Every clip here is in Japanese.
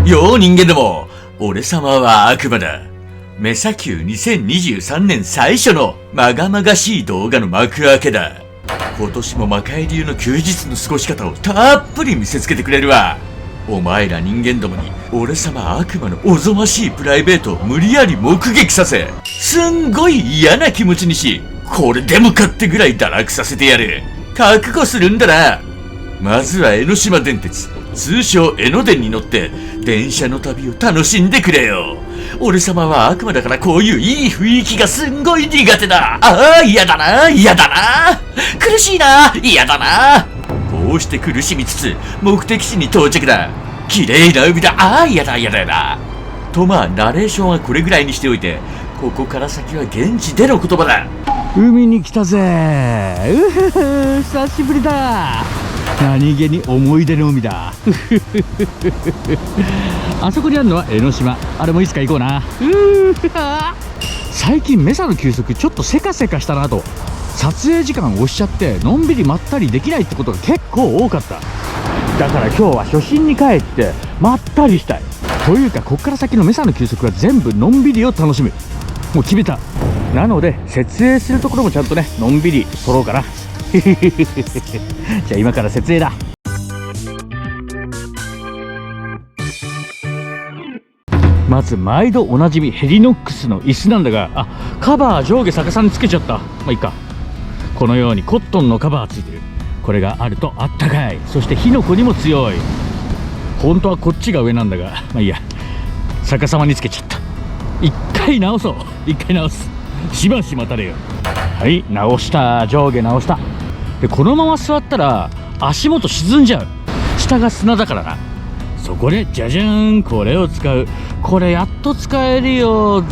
よう人間ども、俺様は悪魔だ。メサキュー2023年最初のまがまがしい動画の幕開けだ。今年も魔界流の休日の過ごし方をたっぷり見せつけてくれるわ。お前ら人間どもに俺様悪魔のおぞましいプライベートを無理やり目撃させ、すんごい嫌な気持ちにし、これでもかってぐらい堕落させてやる。覚悟するんだな。まずは江ノ島電鉄、通称江ノ電に乗って電車の旅を楽しんでくれよ。俺様は悪魔だからこういういい雰囲気がすんごい苦手だ。ああ、嫌だな、嫌だな。苦しいな、嫌だな。こうして苦しみつつ目的地に到着だ。綺麗な海だ。ああ、嫌だ嫌だ嫌だ。とまあナレーションはこれぐらいにしておいて、ここから先は現地での言葉だ。海に来たぜ。うふふ、久しぶりだ。何気に思い出の海だ。あそこにあるのは江ノ島。あれもいつか行こうな。最近メサの休息ちょっとせかせかしたなと、撮影時間押しちゃってのんびりまったりできないってことが結構多かった。だから今日は初心に帰ってまったりしたいというか、こっから先のメサの休息は全部のんびりを楽しむ。もう決めた。なので設営するところもちゃんとね、のんびり撮ろうかな。じゃあ今から設営だ。まず毎度おなじみヘリノックスの椅子なんだが、カバー上下逆さにつけちゃった。まあいいか。このようにコットンのカバーついてる。これがあるとあったかい。そして火の粉にも強い。本当はこっちが上なんだが、まあいいや、逆さまにつけちゃった。一回直そう。一回直す。しばし待たれよ。はい、直した。上下直した。でこのまま座ったら足元沈んじゃう。下が砂だからな。そこでじゃじゃーん、これを使う。これやっと使えるよ。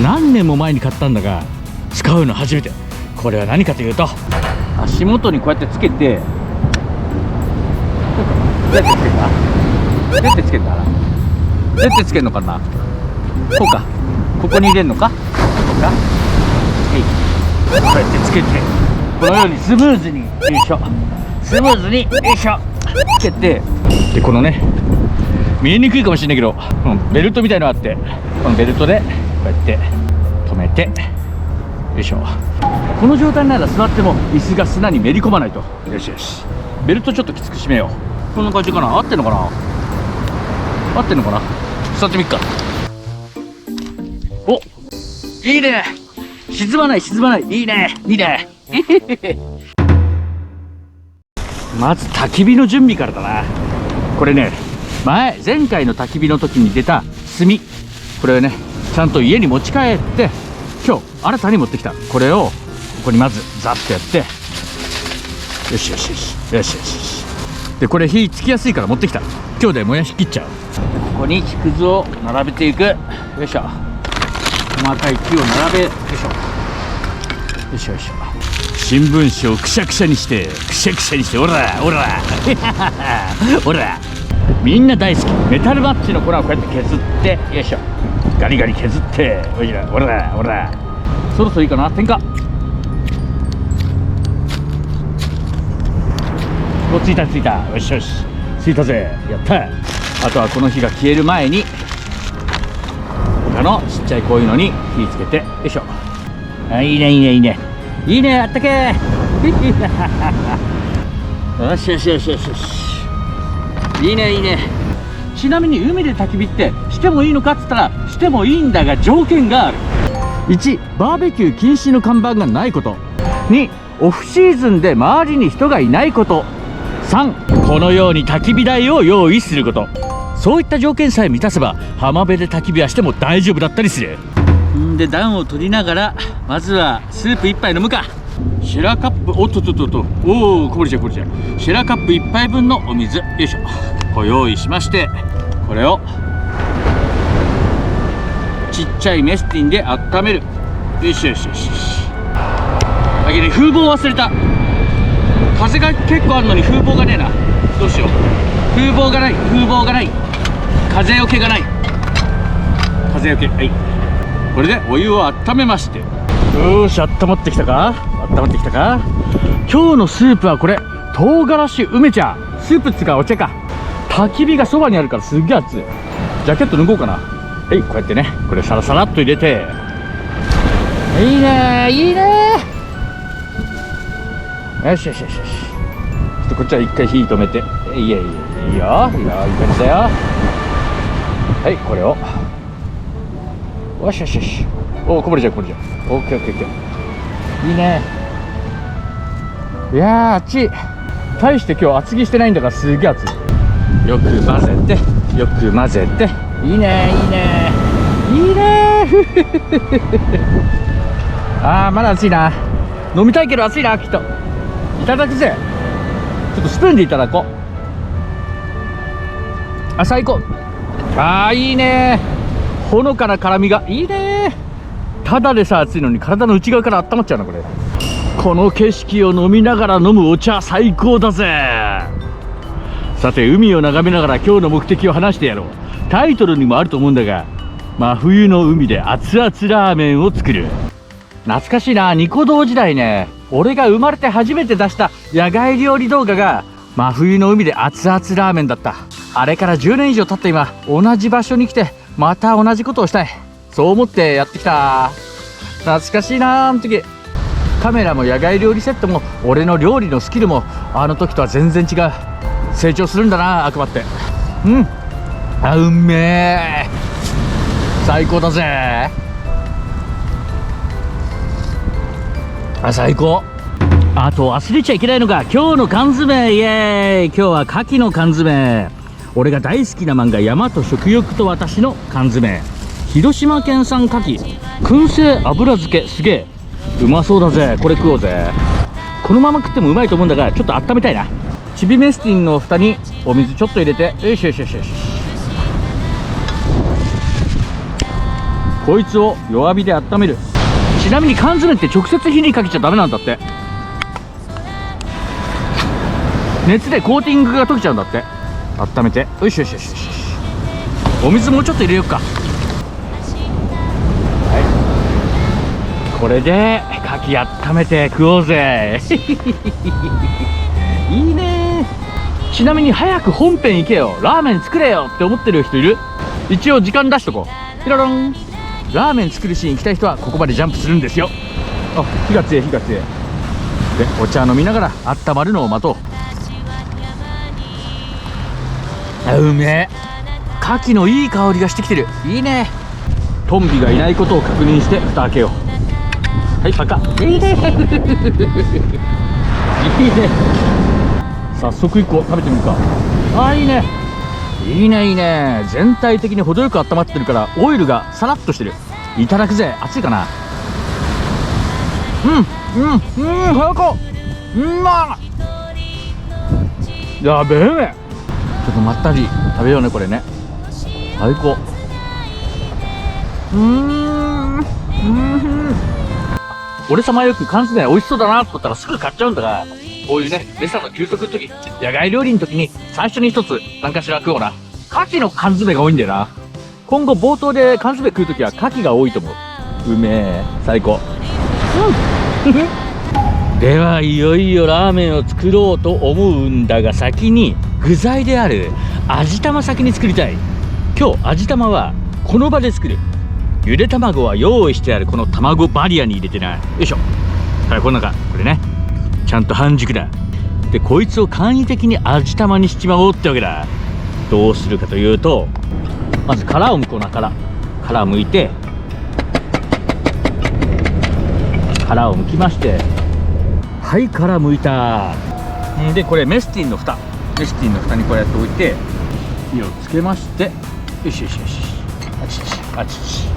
何年も前に買ったんだが使うの初めて。これは何かというと、足元にこうやってつけて、どうやってつけるんだ。どうやってつけるんだ。どうやってつけるのかな。こうか。ここに入れるのか。こうか。はい、こうやってつけて、このようにスムーズに、よいしょ、スムーズに、よいしょつけて、でこのね、見えにくいかもしれないけど、ベルトみたいのがあって、このベルトでこうやって止めて、よいしょ。この状態なら座っても椅子が砂にめり込まないと。よしよし、ベルトちょっときつく締めよう。こんな感じかな。合ってんのかな。合ってんのかな。座ってみっか。お、いいね。沈まない沈まない。いいねいいね。まず焚き火の準備からだな。これね、前回の焚き火の時に出た炭、これをねちゃんと家に持ち帰って、今日新たに持ってきた。これをここにまずザッとやって、よしよしよしよしよし。でこれ火つきやすいから持ってきた。今日でもやし切っちゃう。ここに木くずを並べていく。よいしょ。細かい木を並べ、よいしょよいしょよいしょ。新聞紙をくしゃくしゃにして、くしゃくしゃにして、おらおらおら。みんな大好きメタルマッチの粉をこうやって削って、よいしょ、ガリガリ削って、おいらおらおら。そろそろいいかな。点火。お、ついたついた。よしよし、ついたぜ。やった。あとはこの火が消える前に他のちっちゃいこういうのに火つけて、よいしょ。あ、いいねいいねいいねいいね。あったけー。よしよしよしよしよし、いいねいいね。ちなみに海で焚き火ってしてもいいのかっつったら、してもいいんだが条件がある。1、バーベキュー禁止の看板がないこと。2、オフシーズンで周りに人がいないこと。3、このように焚き火台を用意すること。そういった条件さえ満たせば浜辺で焚き火はしても大丈夫だったりする。んで暖を取りながら、まずはスープ1杯飲むか。シェラカップ、おっとっとっとっと、おお、こぼれちゃうこぼれちゃう。シェラカップ1杯分のお水、よいしょ、ご用意しまして、これをちっちゃいメスティンで温める。よしよしよしよし。だけど風防忘れた。風が結構あるのに風防がねえな。どうしよう。風防がない、風防がない、風よけがない。風よけ、はい。これでお湯を温めまして、よーし、温まってきたか。温まってきたか。今日のスープはこれ、唐辛子梅茶。スープっつうかお茶か。焚き火がそばにあるからすっげえ熱い。ジャケット脱ごうかな。はい、こうやってね、これサラサラっと入れて、いいねいいね。よしよしよしよし。ちょっとこっちは一回火止めて、いいよいいよいいよいい感じだよ。はい、これをよしよしよし。お、こぼれちゃうこぼれちゃう。オッケーオッケーオッケー。いいね。いやー、熱い。大して今日厚着してないんだからすげえ熱い。よく混ぜてよく混ぜて、いいねいいねいいねあー、まだ熱いな。飲みたいけど熱いな、きっと。いただくぜ。ちょっとスプーンでいただこう。あ、最高。あー、いいね。ほのかな辛みがいいね。ただでさ熱いのに体の内側から温まっちゃうな、これ。この景色を飲みながら飲むお茶、最高だぜ。さて、海を眺めながら今日の目的を話してやろう。タイトルにもあると思うんだが、真冬の海で熱々ラーメンを作る。懐かしいな。ニコ動時代ね、俺が生まれて初めて出した野外料理動画が真冬の海で熱々ラーメンだった。あれから10年以上経った今、同じ場所に来てまた同じことをしたい、そう思ってやってきた。懐かしいな、あの時。カメラも野外料理セットも俺の料理のスキルもあの時とは全然違う。成長するんだな、悪魔って。あ、うめえ。最高だぜ。あ、最高。あと忘れちゃいけないのが今日の缶詰。イエーイ。今日は牡蠣の缶詰。俺が大好きな漫画「山と食欲と私」の缶詰。広島県産牡蠣燻製油漬け、すげえうまそうだぜ。これ食おうぜ。このまま食ってもうまいと思うんだが、ちょっと温めたいな。チビメスティンの蓋にお水ちょっと入れて、よしよしよしよし。こいつを弱火で温める。ちなみに缶詰って直接火にかけちゃダメなんだって。熱でコーティングが溶けちゃうんだって。温めて、よしよしよしよし。お水もうちょっと入れようか。はい、これで牡蠣温めて食おうぜいいね。ちなみに早く本編行けよ、ラーメン作れよって思ってる人いる？一応時間出しとこう。ピロロン。ラーメン作るシーン行きたい人はここまでジャンプするんですよ。あ、火が強い火が強い。で、お茶飲みながら温まるのを待とう。あ、うめえ。牡蠣のいい香りがしてきてる。いいね。トンビがいないことを確認して蓋開けよう。はい、パカ。いいねいいね。早速1個食べてみるか。あ、いいねいいねいいね。全体的に程よく温まってるからオイルがさらっとしてる。いただくぜ。熱いかな。最高。やべえ。ちょっとまったり食べようね、これね。最高。俺様よく缶詰美味しそうだなと思ったらすぐ買っちゃうんだが、こういうね、レストランの休息の時、野外料理の時に最初に一つ何かしら食おうな。牡蠣の缶詰が多いんだよな。今後冒頭で缶詰食う時は牡蠣が多いと思う。うめえ。最高。ではいよいよラーメンを作ろうと思うんだが、先に具材である味玉先に作りたい。今日味玉はこの場で作る。ゆで卵は用意してあるこの卵バリアに入れてな。よいしょ。はい、この中これね、ちゃんと半熟だ。で、こいつを簡易的に味玉にしちまおうってわけだ。どうするかというと、まず殻を剥こうな。殻剥いて、殻を剥きまして、はい、殻剥いた。で、これメスティンの蓋にこうやって置いて火をつけまして、よしよしよし。あちちあちち。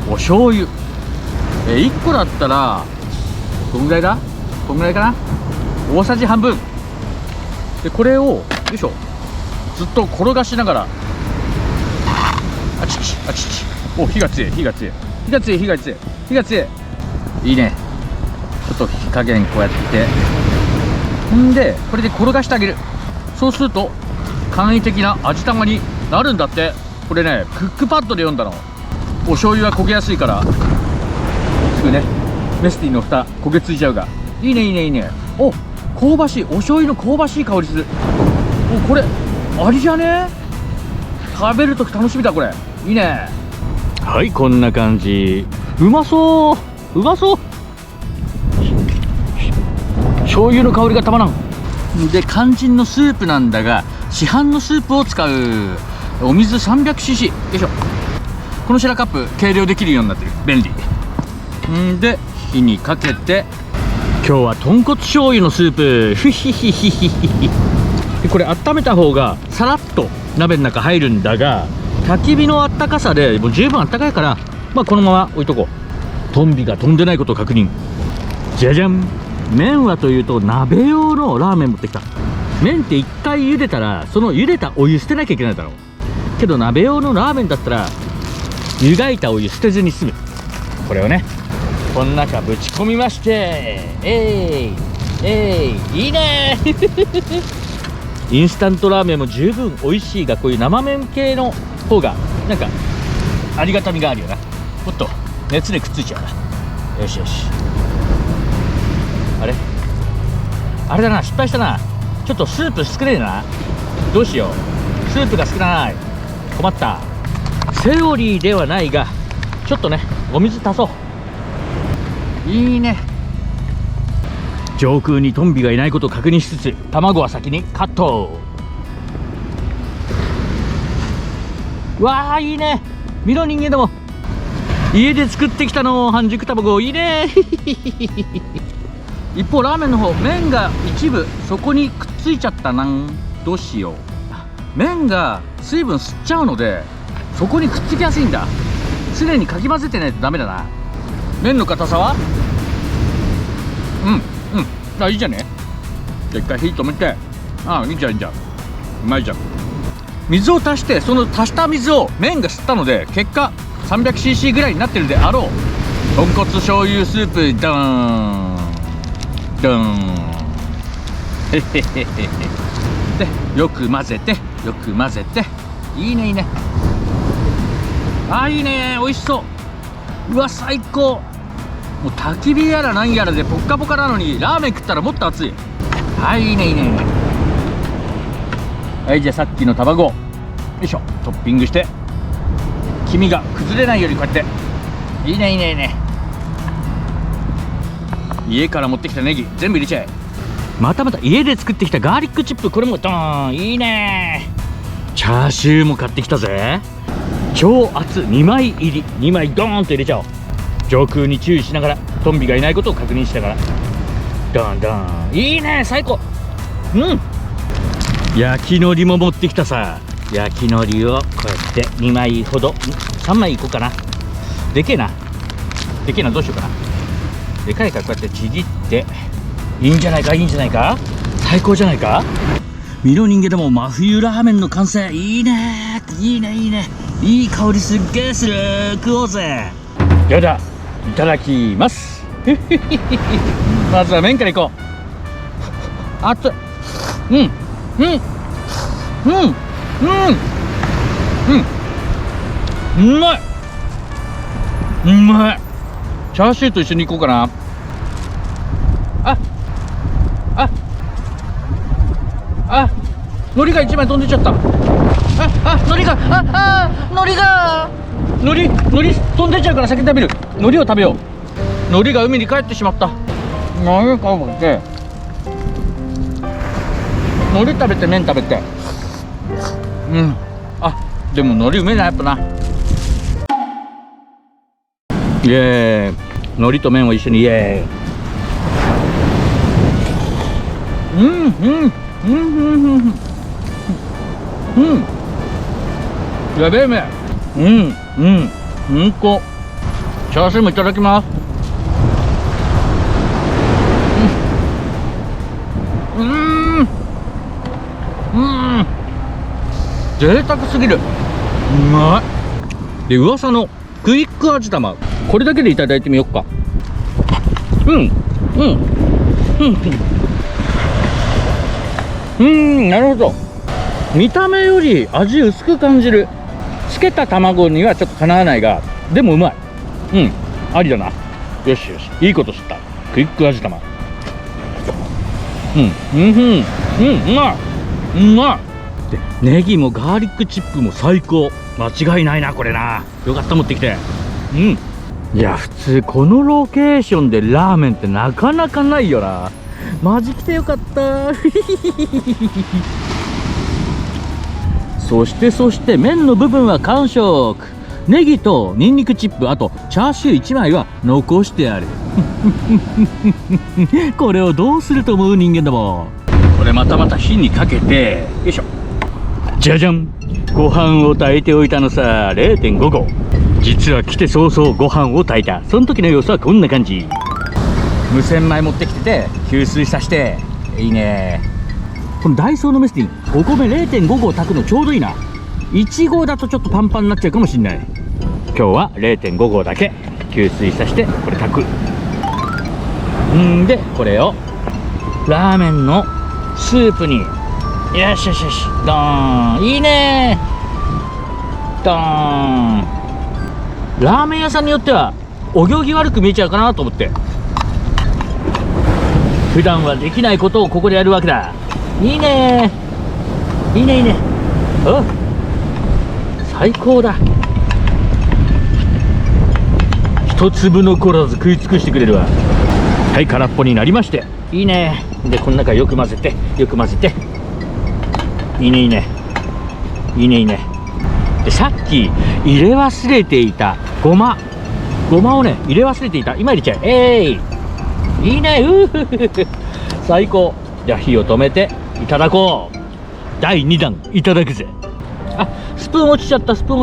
お醤油1個だったらどんぐらいだ？こんぐらいかな。大さじ半分で、これをよいしょ、ずっと転がしながら、あちちあちち。お、火が強い。いいね。ちょっと火加減こうやって、んでこれで転がしてあげる。そうすると簡易的な味玉になるんだって。これね、クックパッドで読んだの。お醤油は焦げやすいからすぐね、メスティンの蓋焦げついちゃうが。いいね。お、香ばしい。お醤油の香ばしい香りする。お、これありじゃね？食べるとき楽しみだこれ。いいね。はい、こんな感じ。うまそう、うまそう。醤油の香りがたまらん。で、肝心のスープなんだが、市販のスープを使う。お水 300cc。よいしょ。このシェラカップ計量できるようになってる。便利。んで、火にかけて、今日は豚骨醤油のスープ。ふひひひひひ。でこれ温めた方がさらっと鍋の中入るんだが、焚き火のあったかさでもう十分あったかいから、まあこのまま置いとこう。トンビが飛んでないことを確認。じゃじゃん。麺はというと鍋用のラーメン持ってきた。麺って1回茹でたらその茹でたお湯捨てなきゃいけないだろうけど、鍋用のラーメンだったら湯がいたお湯捨てずに済む。これをね、この中ぶち込みまして、いいねインスタントラーメンも十分美味しいが、こういう生麺系の方がなんかありがたみがあるよな。もっと熱でくっついちゃうな。よしよし。あれだな、失敗したな。ちょっとスープ少ねえな。どうしよう、スープが少ない。困った。セオリーではないが、ちょっとね、お水足そう。いいね。上空にトンビがいないことを確認しつつ、卵は先にカット。わあ、いいね。見ろ人間ども、家で作ってきたの半熟卵、いいね一方ラーメンの方、麺が一部そこにくっついちゃったな。どうしよう。麺が水分吸っちゃうのでそこにくっつきやすいんだ。常にかき混ぜてないとダメだな。麺の硬さはいいじゃね。じゃあ一回火止めて、いいじゃんいいじゃん、うまいじゃん。水を足して、その足した水を麺が吸ったので、結果 300cc ぐらいになってるであろう豚骨醤油スープ、ドーンドーンへへへへへで、よく混ぜて、よく混ぜて。いいねいいね。いいね、美味しそう。うわ最高。もう焚き火やらなんやらでポッカポカなのに、ラーメン食ったらもっと熱い。いいねいいねいいね。じゃあさっきの卵よいしょ、トッピングして、黄身が崩れないようにこうやって。いいねいいねいいね。家から持ってきたネギ全部入れちゃえ。また家で作ってきたガーリックチップ、これもドーン。いいね。チャーシューも買ってきたぜ。超厚2枚入り、2枚ドーンと入れちゃおう。上空に注意しながら、トンビがいないことを確認しながらドーンドーン。いいね最高。焼き海苔も持ってきたさ。焼き海苔をこうやって2枚ほど、3枚いこうかな。でけえな、でけえな。どうしようかな。でかいからこうやってちぎって、いいんじゃないか、いいんじゃないか。最高じゃないか。ミロ人間でも真冬ラーメンの完成。いいねいいねいいね。いい香りすっげえする。食おうぜ。やだ、いただきますまずは麺からいこう。熱っ。うまい、うまい。チャーシューと一緒にいこうかな。海苔が一枚飛んでっちゃった。海苔が飛んでっちゃうから先に食べる。海苔を食べよう。海苔が海に帰ってしまった。何か思って、海苔食べて麺食べて。でも海苔うめえなやっぱな。イエーイ。海苔と麺を一緒にイエーイ。やべえめ。チャーシューもいただきます。贅沢すぎる。うまい。で、噂のクイック味玉、これだけでいただいてみよっか。なるほど。見た目より味薄く感じる。つけた卵にはちょっとかなわないが、でもうまい。ありだな。よしよし、いいこと知った。クイック味玉。うまい。うまい。でネギもガーリックチップも最高。間違いないなこれな。よかった持ってきて。いや普通このロケーションでラーメンってなかなかないよな。マジ来てよかったそして麺の部分は完食。ネギとニンニクチップ、あとチャーシュー1枚は残してあるこれをどうすると思う人間だもん。これまた火にかけて、よいしょ、じゃじゃん、ご飯を炊いておいたのさ。 0.5 合。実は来て早々ご飯を炊いた。その時の様子はこんな感じ。無洗米持ってきてて給水させて、いいね。このダイソーのメスティンお米 0.5 合炊くのちょうどいいな。1合だとちょっとパンパンになっちゃうかもしんない。今日は 0.5 合だけ給水させてこれ炊く。でこれをラーメンのスープに、よしよしよし、ドーン。いいねー、ドーン。ラーメン屋さんによってはお行儀悪く見えちゃうかなと思って、普段はできないことをここでやるわけだ。いいねー、いいねいいね。お、最高だ。一粒残らず食い尽くしてくれるわ。はい、空っぽになりまして、いいね。でこの中よく混ぜて、よく混ぜて、いいねいいねいいねいいね。でさっき入れ忘れていたごまをね入れ忘れていた。今入れちゃえ。いいね。最高。じゃあ火を止めていただこう。第2弾いただくぜ。あ、スプーン落ちちゃった。スプーン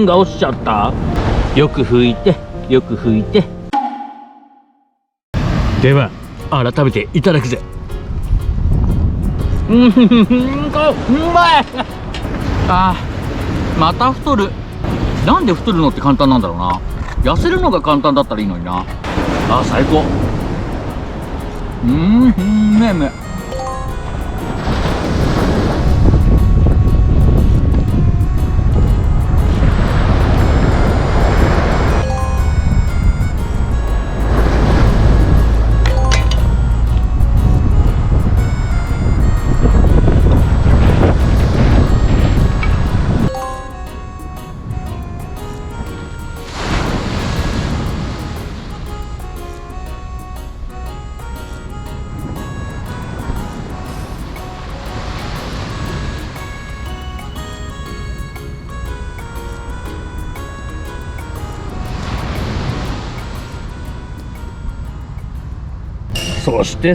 が落ちちゃった。よく拭いて、よく拭いて。では改めていただくぜ。うまいまた太る。なんで太るのって簡単なんだろうな。痩せるのが簡単だったらいいのにな。最高。うめえ。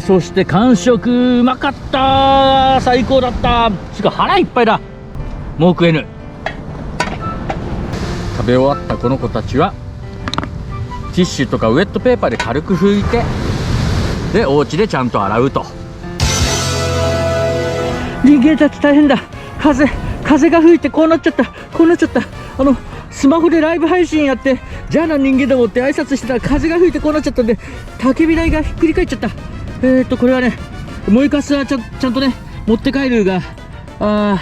そして完食。うまかった。最高だった。つか腹いっぱいだ。もう食えぬ。食べ終わったこの子たちはティッシュとかウェットペーパーで軽く拭いて、でお家でちゃんと洗うと。人間たち大変だ。風が吹いてこうなっちゃった。スマホでライブ配信やって、じゃあな人間だもって挨拶してたら風が吹いてこうなっちゃったんで、焚き火台がひっくり返っちゃった。これはね、燃えかすはちゃんとね持って帰るが、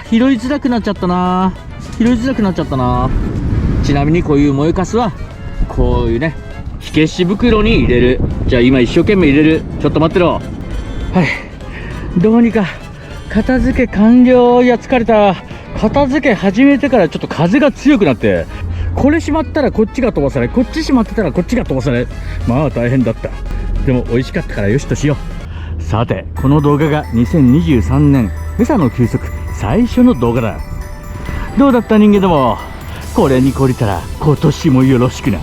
拾いづらくなっちゃったな。ちなみにこういう燃えかすはこういうね火消し袋に入れる。じゃあ今一生懸命入れる。ちょっと待ってろ。はい、どうにか片付け完了。いや疲れた。片付け始めてからちょっと風が強くなって、これしまったらこっちが飛ばされ、こっちしまってたらこっちが飛ばされ、まあ大変だった。でも美味しかったからよしとしよう。さてこの動画が2023年メサの休息最初の動画だ。どうだった人間ども。これに懲りたら今年もよろしくな。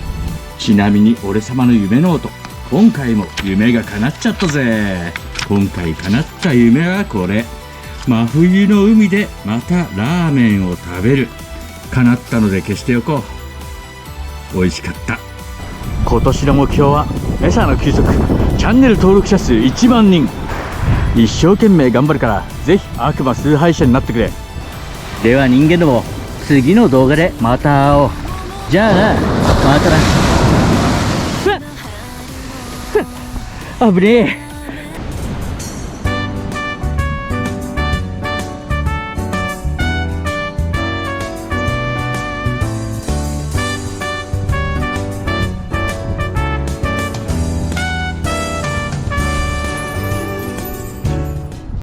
ちなみに俺様の夢ノート、今回も夢が叶っちゃったぜ。今回叶った夢はこれ。真冬の海でまたラーメンを食べる。叶ったので消しておこう。美味しかった。今年の目標はメサの休息チャンネル登録者数1万人。一生懸命頑張るからぜひ悪魔崇拝者になってくれ。では人間ども、次の動画でまた会おう。じゃあな、またな。危ねえ。